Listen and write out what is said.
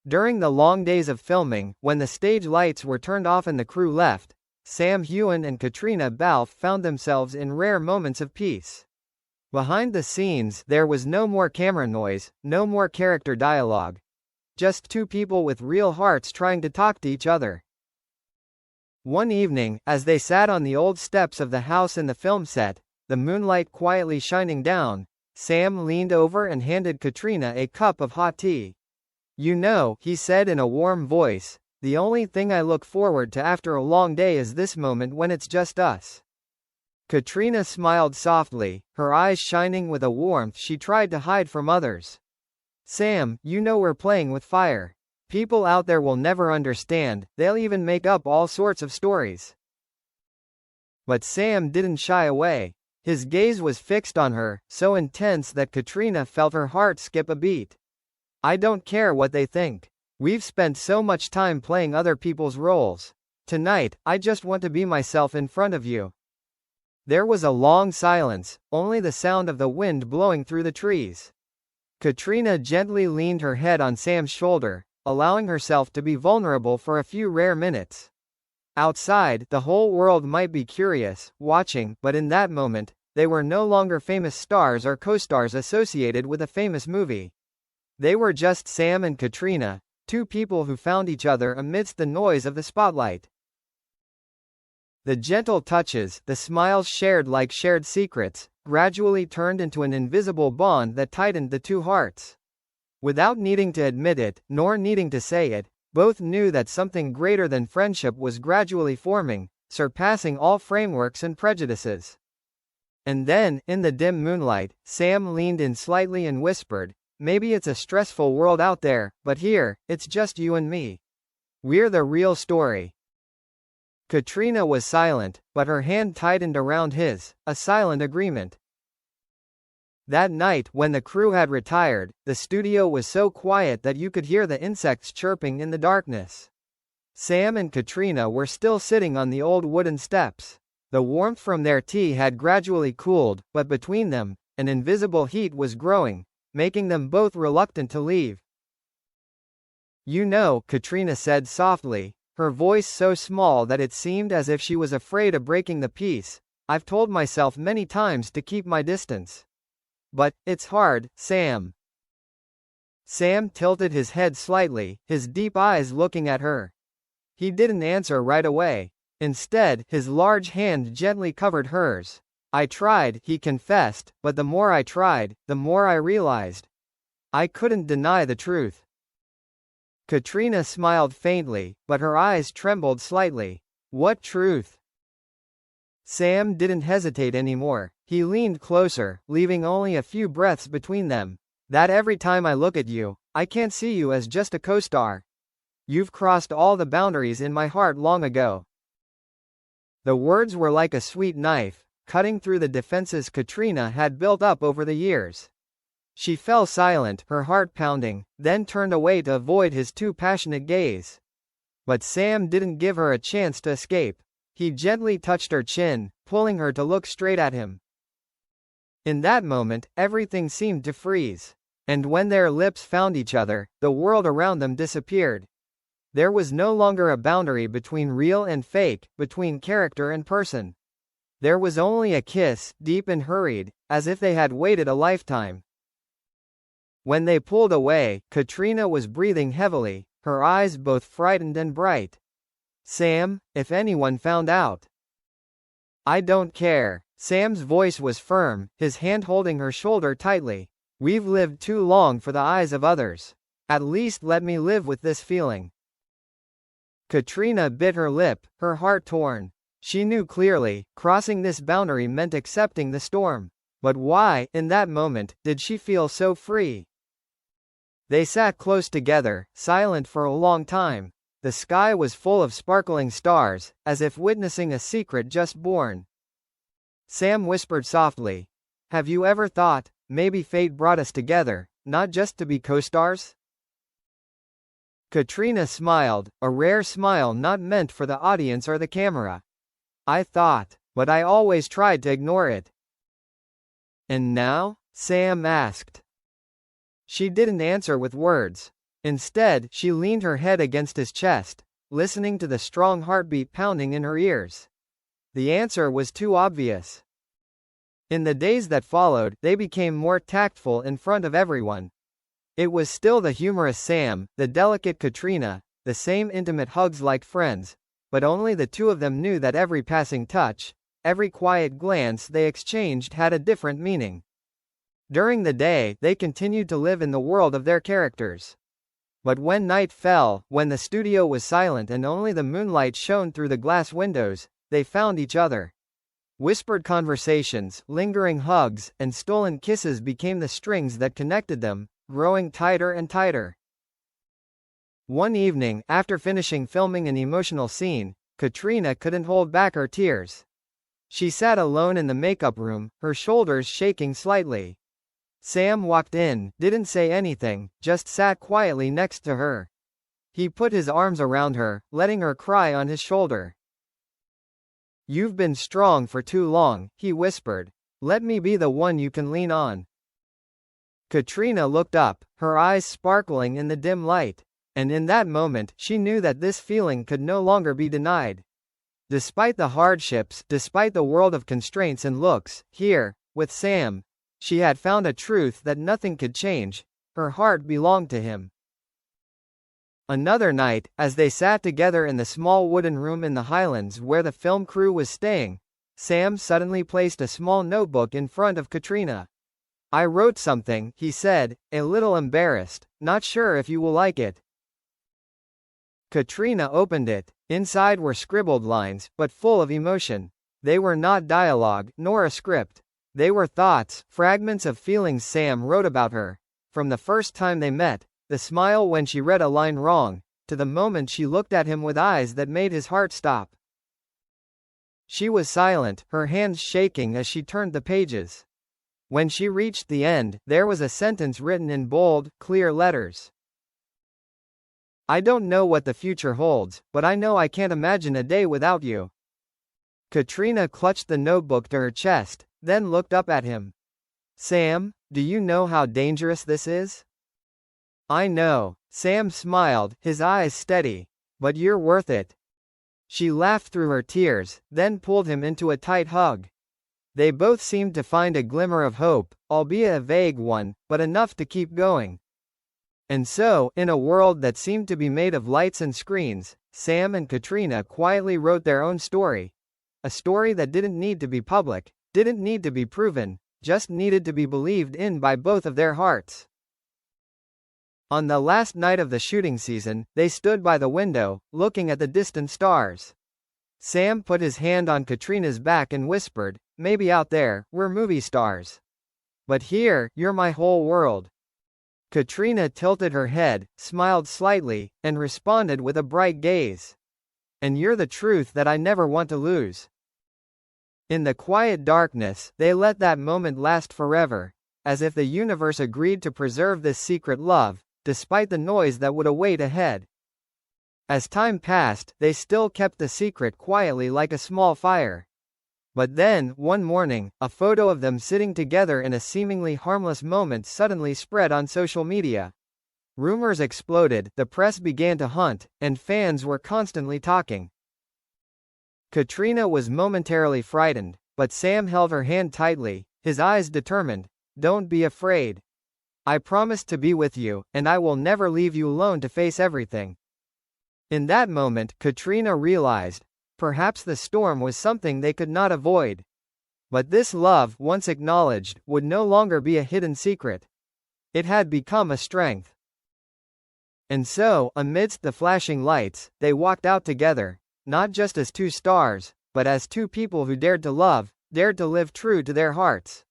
During the long days of filming, when the stage lights were turned off and the crew left, Heughan and Caitriona Balfe found themselves in rare moments of peace. Behind the scenes, there was no more camera noise, no more character dialogue. Just two people with real hearts trying to talk to each other. One evening, as they sat on the old steps of the house in the film set, the moonlight quietly shining down, Sam leaned over and handed Caitriona a cup of hot tea. "You know," he said in a warm voice, "the only thing I look forward to after a long day is this moment when it's just us." Caitriona smiled softly, her eyes shining with a warmth she tried to hide from others. "Sam, you know we're playing with fire. People out there will never understand, they'll even make up all sorts of stories." But Sam didn't shy away. His gaze was fixed on her, so intense that Caitriona felt her heart skip a beat. "I don't care what they think. We've spent so much time playing other people's roles. Tonight, I just want to be myself in front of you." There was a long silence, only the sound of the wind blowing through the trees. Caitriona gently leaned her head on Sam's shoulder, allowing herself to be vulnerable for a few rare minutes. Outside, the whole world might be curious, watching, but in that moment, they were no longer famous stars or co-stars associated with a famous movie. They were just Sam and Caitriona, two people who found each other amidst the noise of the spotlight. The gentle touches, the smiles shared like shared secrets, gradually turned into an invisible bond that tightened the two hearts. Without needing to admit it, nor needing to say it, both knew that something greater than friendship was gradually forming, surpassing all frameworks and prejudices. And then, in the dim moonlight, Sam leaned in slightly and whispered, "Maybe it's a stressful world out there, but here, it's just you and me. We're the real story." Caitriona was silent, but her hand tightened around his, a silent agreement. That night, when the crew had retired, the studio was so quiet that you could hear the insects chirping in the darkness. Sam and Caitriona were still sitting on the old wooden steps. The warmth from their tea had gradually cooled, but between them, an invisible heat was growing, making them both reluctant to leave. "You know," Caitriona said softly, her voice so small that it seemed as if she was afraid of breaking the peace, "I've told myself many times to keep my distance. But, it's hard, Sam." Sam tilted his head slightly, his deep eyes looking at her. He didn't answer right away. Instead, his large hand gently covered hers. "I tried," he confessed, "but the more I tried, the more I realized. I couldn't deny the truth." Caitriona smiled faintly, but her eyes trembled slightly. "What truth?" Sam didn't hesitate anymore. He leaned closer, leaving only a few breaths between them. "That every time I look at you, I can't see you as just a co-star. You've crossed all the boundaries in my heart long ago." The words were like a sweet knife, cutting through the defenses Caitriona had built up over the years. She fell silent, her heart pounding, then turned away to avoid his too passionate gaze. But Sam didn't give her a chance to escape. He gently touched her chin, pulling her to look straight at him. In that moment, everything seemed to freeze. And when their lips found each other, the world around them disappeared. There was no longer a boundary between real and fake, between character and person. There was only a kiss, deep and hurried, as if they had waited a lifetime. When they pulled away, Caitriona was breathing heavily, her eyes both frightened and bright. "Sam, if anyone found out." "I don't care." Sam's voice was firm, his hand holding her shoulder tightly. "We've lived too long for the eyes of others. At least let me live with this feeling." Caitriona bit her lip, her heart torn. She knew clearly, crossing this boundary meant accepting the storm. But why, in that moment, did she feel so free? They sat close together, silent for a long time. The sky was full of sparkling stars, as if witnessing a secret just born. Sam whispered softly, "Have you ever thought, maybe fate brought us together, not just to be co-stars?" Caitriona smiled, a rare smile not meant for the audience or the camera. "I thought, but I always tried to ignore it." "And now?" Sam asked. She didn't answer with words. Instead, she leaned her head against his chest, listening to the strong heartbeat pounding in her ears. The answer was too obvious. In the days that followed, they became more tactful in front of everyone. It was still the humorous Sam, the delicate Caitriona, the same intimate hugs like friends, but only the two of them knew that every passing touch, every quiet glance they exchanged had a different meaning. During the day, they continued to live in the world of their characters. But when night fell, when the studio was silent and only the moonlight shone through the glass windows, they found each other. Whispered conversations, lingering hugs, and stolen kisses became the strings that connected them, growing tighter and tighter. One evening, after finishing filming an emotional scene, Caitriona couldn't hold back her tears. She sat alone in the makeup room, her shoulders shaking slightly. Sam walked in, didn't say anything, just sat quietly next to her. He put his arms around her, letting her cry on his shoulder. "You've been strong for too long," he whispered. "Let me be the one you can lean on." Caitriona looked up, her eyes sparkling in the dim light. And in that moment, she knew that this feeling could no longer be denied. Despite the hardships, despite the world of constraints and looks, here, with Sam, she had found a truth that nothing could change. Her heart belonged to him. Another night, as they sat together in the small wooden room in the Highlands where the film crew was staying, Sam suddenly placed a small notebook in front of Caitriona. "I wrote something," he said, a little embarrassed, "not sure if you will like it." Caitriona opened it. Inside were scribbled lines, but full of emotion. They were not dialogue, nor a script. They were thoughts, fragments of feelings Sam wrote about her. From the first time they met, the smile when she read a line wrong, to the moment she looked at him with eyes that made his heart stop. She was silent, her hands shaking as she turned the pages. When she reached the end, there was a sentence written in bold, clear letters. "I don't know what the future holds, but I know I can't imagine a day without you." Caitriona clutched the notebook to her chest, then looked up at him. "Sam, do you know how dangerous this is?" "I know." Sam smiled, his eyes steady. "But you're worth it." She laughed through her tears, then pulled him into a tight hug. They both seemed to find a glimmer of hope, albeit a vague one, but enough to keep going. And so, in a world that seemed to be made of lights and screens, Sam and Caitriona quietly wrote their own story. A story that didn't need to be public, didn't need to be proven, just needed to be believed in by both of their hearts. On the last night of the shooting season, they stood by the window, looking at the distant stars. Sam put his hand on Caitriona's back and whispered, "Maybe out there, we're movie stars. But here, you're my whole world." Caitriona tilted her head, smiled slightly, and responded with a bright gaze. "And you're the truth that I never want to lose." In the quiet darkness, they let that moment last forever, as if the universe agreed to preserve this secret love, despite the noise that would await ahead. As time passed, they still kept the secret quietly like a small fire. But then, one morning, a photo of them sitting together in a seemingly harmless moment suddenly spread on social media. Rumors exploded, the press began to hunt, and fans were constantly talking. Caitriona was momentarily frightened, but Sam held her hand tightly, his eyes determined. "Don't be afraid. I promise to be with you, and I will never leave you alone to face everything." In that moment, Caitriona realized, perhaps the storm was something they could not avoid. But this love, once acknowledged, would no longer be a hidden secret. It had become a strength. And so, amidst the flashing lights, they walked out together, not just as two stars, but as two people who dared to love, dared to live true to their hearts.